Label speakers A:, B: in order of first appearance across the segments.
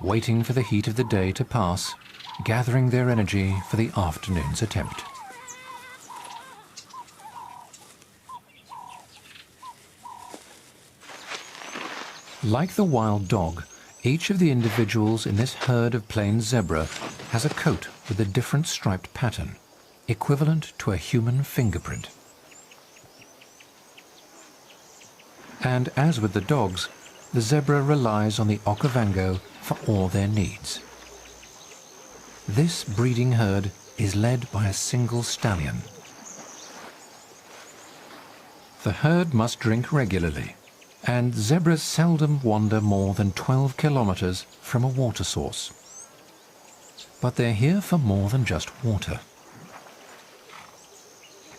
A: waiting for the heat of the day to pass, gathering their energy for the afternoon's attempt. Like the wild dog, each of the individuals in this herd of plains zebra has a coat with a different striped pattern, equivalent to a human fingerprint. And as with the dogs, the zebra relies on the Okavango for all their needs. This breeding herd is led by a single stallion. The herd must drink regularly, and zebras seldom wander more than 12 kilometers from a water source. But they're here for more than just water.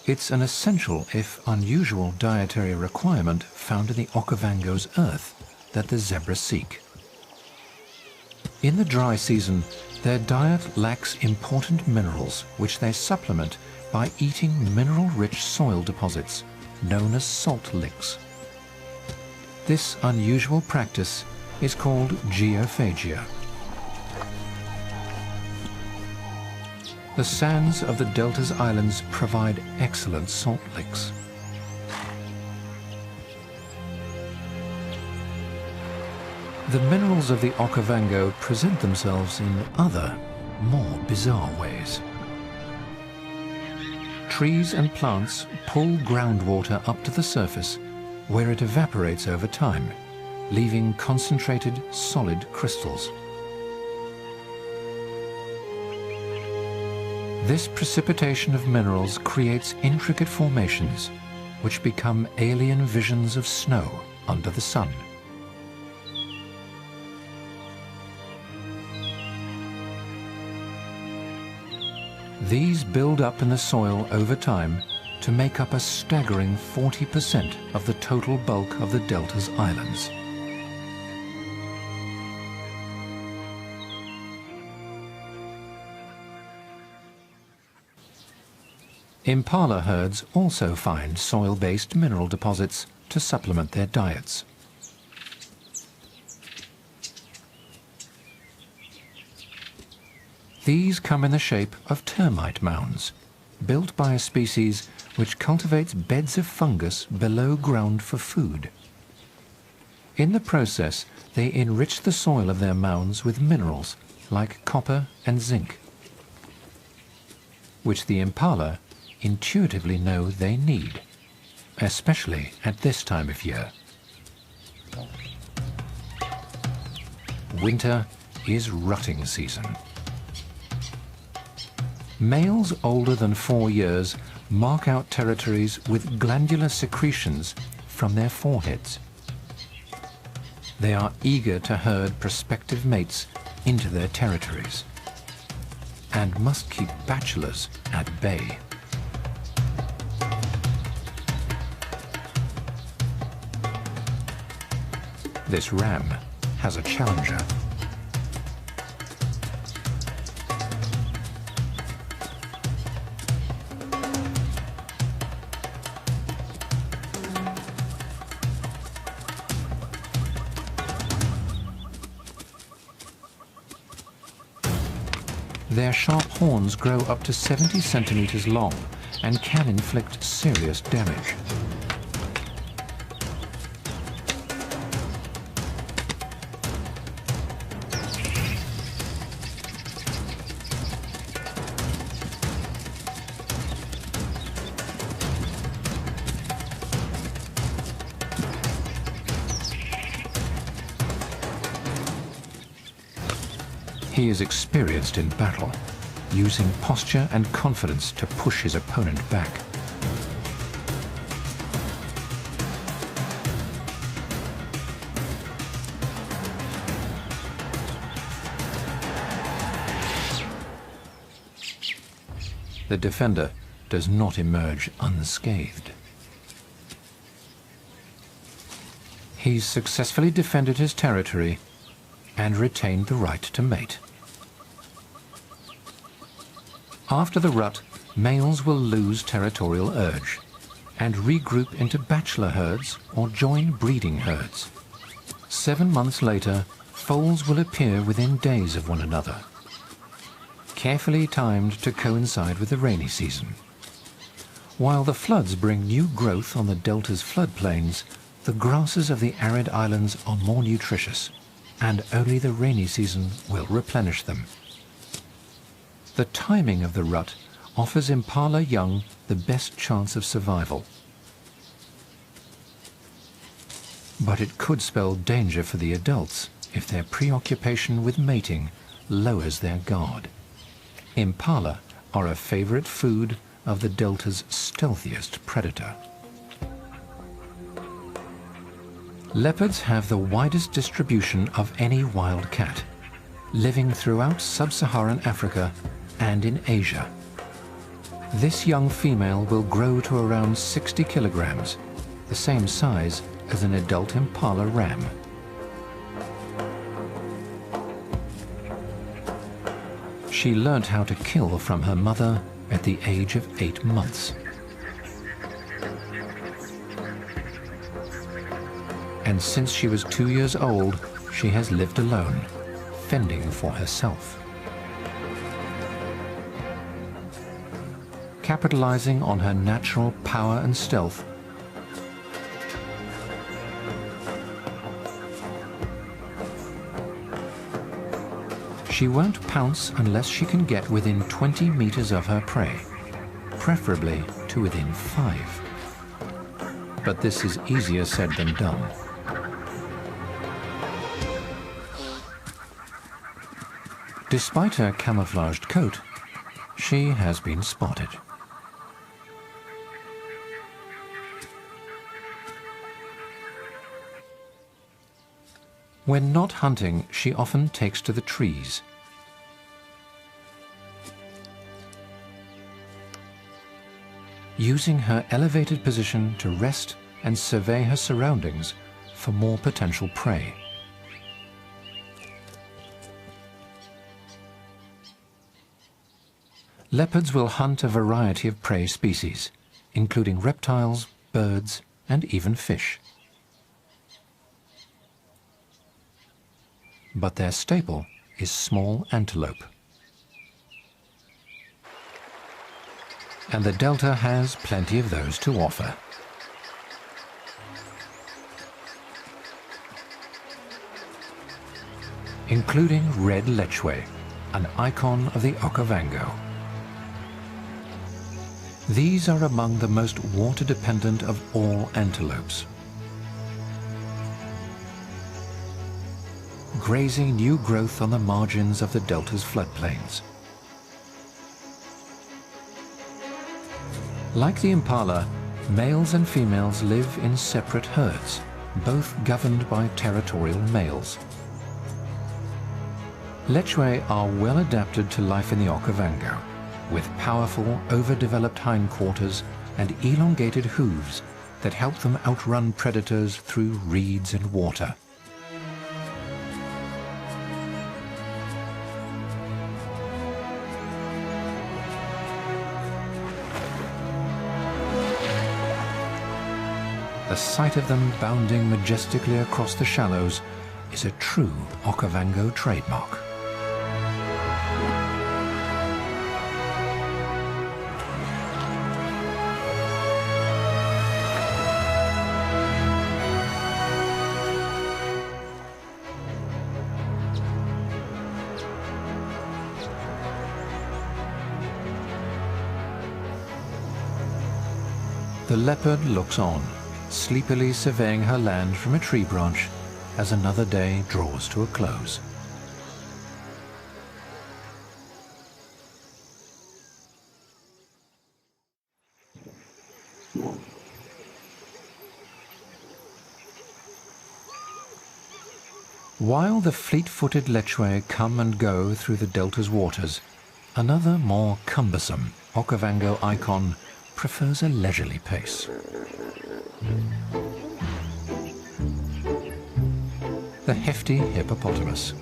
A: It's an essential, if unusual, dietary requirement found in the Okavango's earth that the zebras seek. In the dry season, their diet lacks important minerals, which they supplement by eating mineral-rich soil deposits, known as salt licks. This unusual practice is called geophagia. The sands of the delta's islands provide excellent salt licks. The minerals of the Okavango present themselves in other, more bizarre ways. Trees and plants pull groundwater up to the surface, where it evaporates over time, leaving concentrated, solid crystals. This precipitation of minerals creates intricate formations, which become alien visions of snow under the sun. These build up in the soil over time to make up a staggering 40% of the total bulk of the delta's islands. Impala herds also find soil-based mineral deposits to supplement their diets. These come in the shape of termite mounds, built by a species which cultivates beds of fungus below ground for food. In the process, they enrich the soil of their mounds with minerals like copper and zinc, which the impala intuitively know they need, especially at this time of year. Winter is rutting season. Males older than 4 years mark out territories with glandular secretions from their foreheads. They are eager to herd prospective mates into their territories and must keep bachelors at bay. This ram has a challenger. Their sharp horns grow up to 70 centimeters long and can inflict serious damage. He is experienced in battle, using posture and confidence to push his opponent back. The defender does not emerge unscathed. He's successfully defended his territory and retained the right to mate. After the rut, males will lose territorial urge and regroup into bachelor herds or join breeding herds. 7 months later, foals will appear within days of one another, carefully timed to coincide with the rainy season. While the floods bring new growth on the delta's floodplains, the grasses of the arid islands are more nutritious, and only the rainy season will replenish them. The timing of the rut offers impala young the best chance of survival. But it could spell danger for the adults if their preoccupation with mating lowers their guard. Impala are a favorite food of the delta's stealthiest predator. Leopards have the widest distribution of any wild cat, living throughout sub-Saharan Africa and in Asia. This young female will grow to around 60 kilograms, the same size as an adult impala ram. She learnt how to kill from her mother at the age of 8 months. And since she was 2 years old, she has lived alone, fending for herself. Capitalizing on her natural power and stealth, she won't pounce unless she can get within 20 meters of her prey, preferably to within 5. But this is easier said than done. Despite her camouflaged coat, she has been spotted. When not hunting, she often takes to the trees. Using her elevated position to rest and survey her surroundings for more potential prey. Leopards will hunt a variety of prey species, including reptiles, birds, and even fish. But their staple is small antelope. And the delta has plenty of those to offer. Including red lechwe, an icon of the Okavango. These are among the most water-dependent of all antelopes. Grazing new growth on the margins of the delta's floodplains. Like the impala, males and females live in separate herds, both governed by territorial males. Lechwe are well adapted to life in the Okavango, with powerful, overdeveloped hindquarters and elongated hooves that help them outrun predators through reeds and water. The sight of them bounding majestically across the shallows is a true Okavango trademark. The leopard looks on, sleepily surveying her land from a tree branch as another day draws to a close. While the fleet-footed lechwe come and go through the delta's waters, another more cumbersome Okavango icon prefers a leisurely pace. The hefty hippopotamus.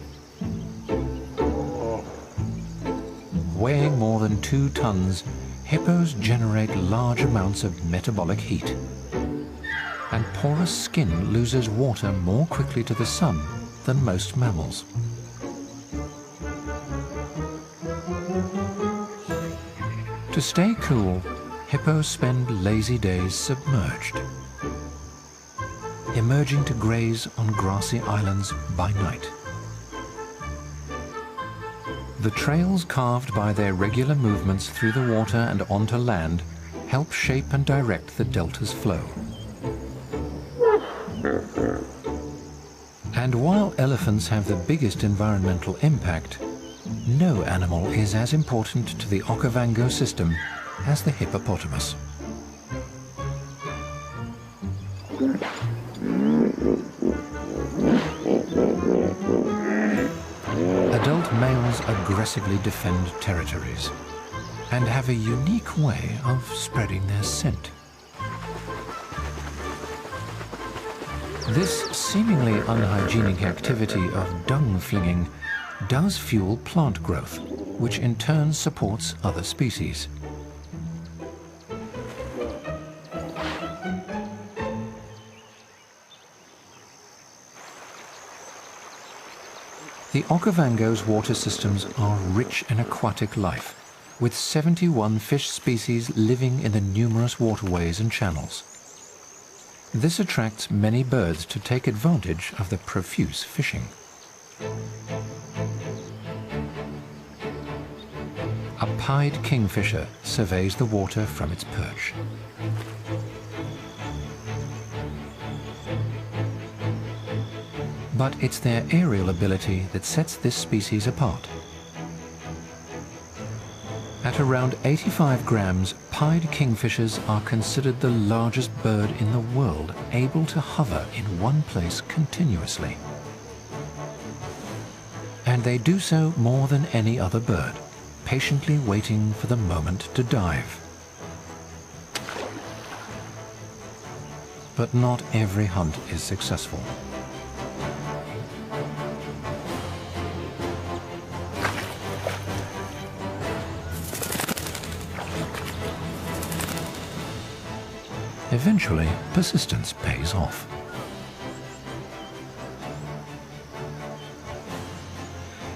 A: Weighing more than 2 tons, hippos generate large amounts of metabolic heat, and porous skin loses water more quickly to the sun than most mammals. To stay cool, hippos spend lazy days submerged, emerging to graze on grassy islands by night. The trails carved by their regular movements through the water and onto land help shape and direct the delta's flow. And while elephants have the biggest environmental impact, no animal is as important to the Okavango system as the hippopotamus. Adult males aggressively defend territories and have a unique way of spreading their scent. This seemingly unhygienic activity of dung flinging does fuel plant growth, which in turn supports other species. The Okavango's water systems are rich in aquatic life, with 71 fish species living in the numerous waterways and channels. This attracts many birds to take advantage of the profuse fishing. A pied kingfisher surveys the water from its perch. But it's their aerial ability that sets this species apart. At around 85 grams, pied kingfishers are considered the largest bird in the world able to hover in one place continuously. And they do so more than any other bird, patiently waiting for the moment to dive. But not every hunt is successful. Eventually, persistence pays off.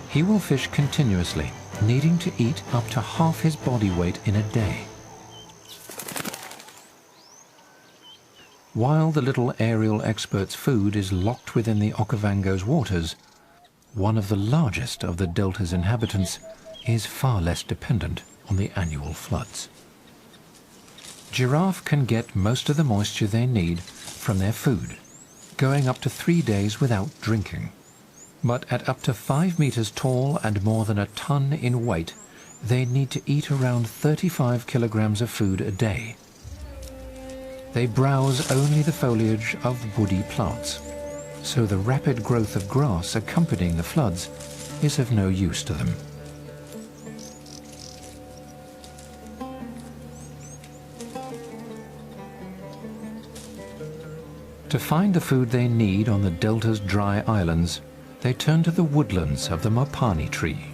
A: He will fish continuously, needing to eat up to half his body weight in a day. While the little aerial expert's food is locked within the Okavango's waters, one of the largest of the delta's inhabitants is far less dependent on the annual floods. Giraffe can get most of the moisture they need from their food, going up to 3 days without drinking. But at up to 5 meters tall and more than a ton in weight, they need to eat around 35 kilograms of food a day. They browse only the foliage of woody plants, so the rapid growth of grass accompanying the floods is of no use to them. To find the food they need on the delta's dry islands, they turn to the woodlands of the mopani tree.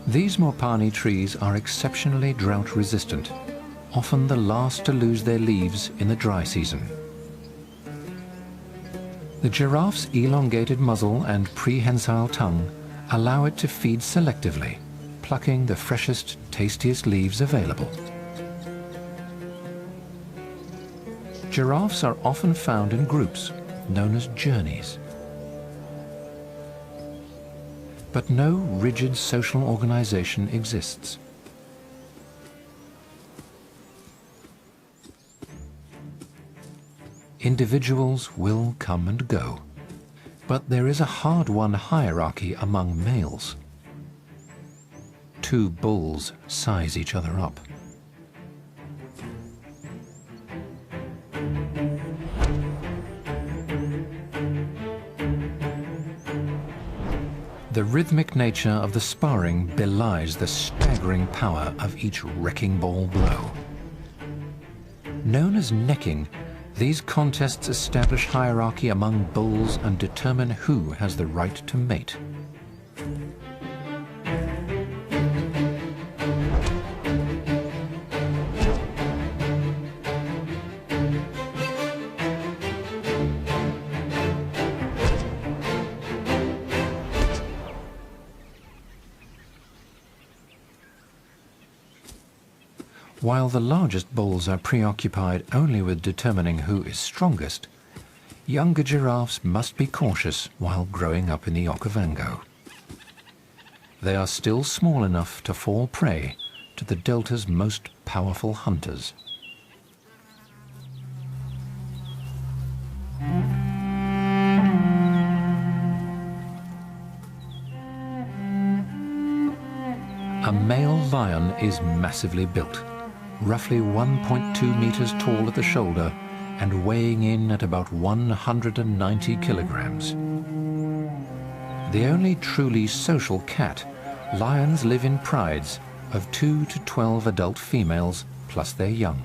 A: These mopani trees are exceptionally drought-resistant, often the last to lose their leaves in the dry season. The giraffe's elongated muzzle and prehensile tongue allow it to feed selectively, plucking the freshest, tastiest leaves available. Giraffes are often found in groups, known as journeys. But no rigid social organization exists. Individuals will come and go, but there is a hard-won hierarchy among males. 2 bulls size each other up. The rhythmic nature of the sparring belies the staggering power of each wrecking ball blow. Known as necking, these contests establish hierarchy among bulls and determine who has the right to mate. While the largest bulls are preoccupied only with determining who is strongest, younger giraffes must be cautious while growing up in the Okavango. They are still small enough to fall prey to the delta's most powerful hunters. A male lion is massively built, roughly 1.2 meters tall at the shoulder and weighing in at about 190 kilograms. The only truly social cat, lions live in prides of 2 to 12 adult females plus their young.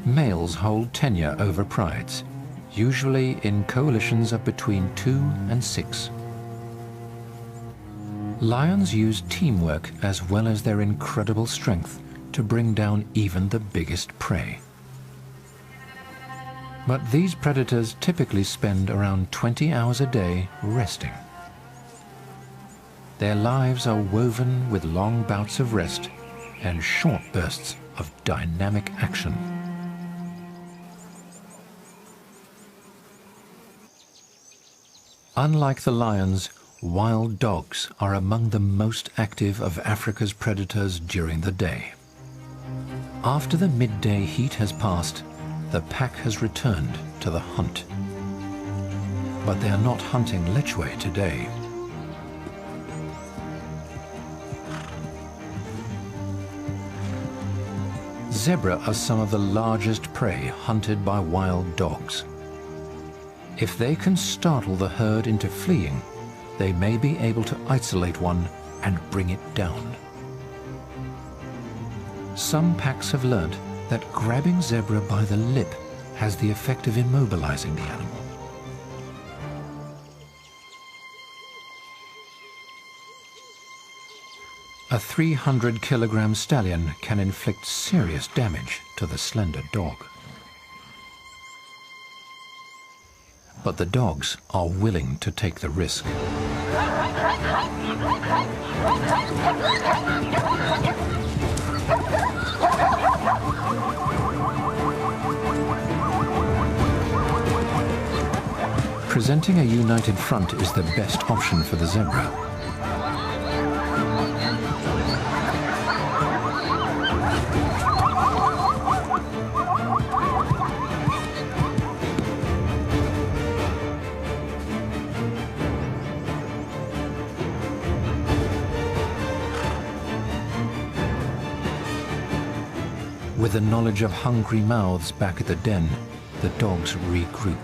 A: Males hold tenure over prides, usually in coalitions of between 2 and 6. Lions use teamwork as well as their incredible strength to bring down even the biggest prey. But these predators typically spend around 20 hours a day resting. Their lives are woven with long bouts of rest and short bursts of dynamic action. Unlike the lions, wild dogs are among the most active of Africa's predators during the day. After the midday heat has passed, the pack has returned to the hunt. But they are not hunting lechwe today. Zebra are some of the largest prey hunted by wild dogs. If they can startle the herd into fleeing, they may be able to isolate one and bring it down. Some packs have learnt that grabbing zebra by the lip has the effect of immobilizing the animal. A 300-kilogram stallion can inflict serious damage to the slender dog. But the dogs are willing to take the risk. Presenting a united front is the best option for the zebra. With the knowledge of hungry mouths back at the den, the dogs regroup.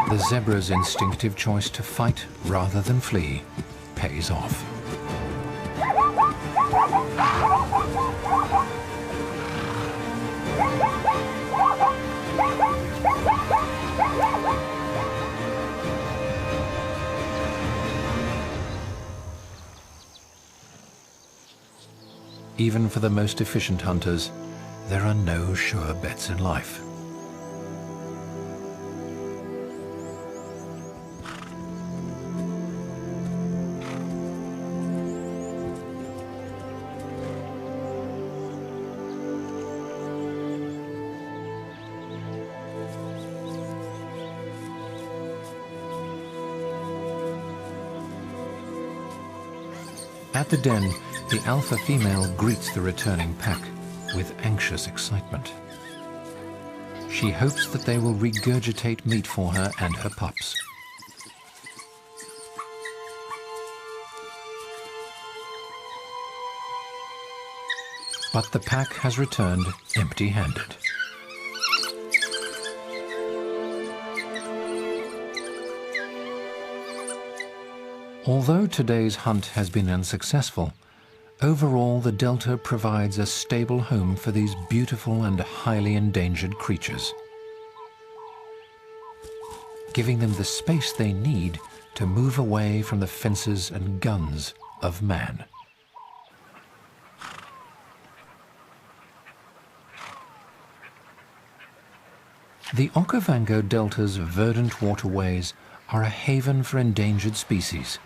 A: The zebra's instinctive choice to fight rather than flee pays off. Even for the most efficient hunters, there are no sure bets in life. At the den, the alpha female greets the returning pack with anxious excitement. She hopes that they will regurgitate meat for her and her pups. But the pack has returned empty-handed. Although today's hunt has been unsuccessful, overall the Delta provides a stable home for these beautiful and highly endangered creatures, giving them the space they need to move away from the fences and guns of man. The Okavango Delta's verdant waterways are a haven for endangered species,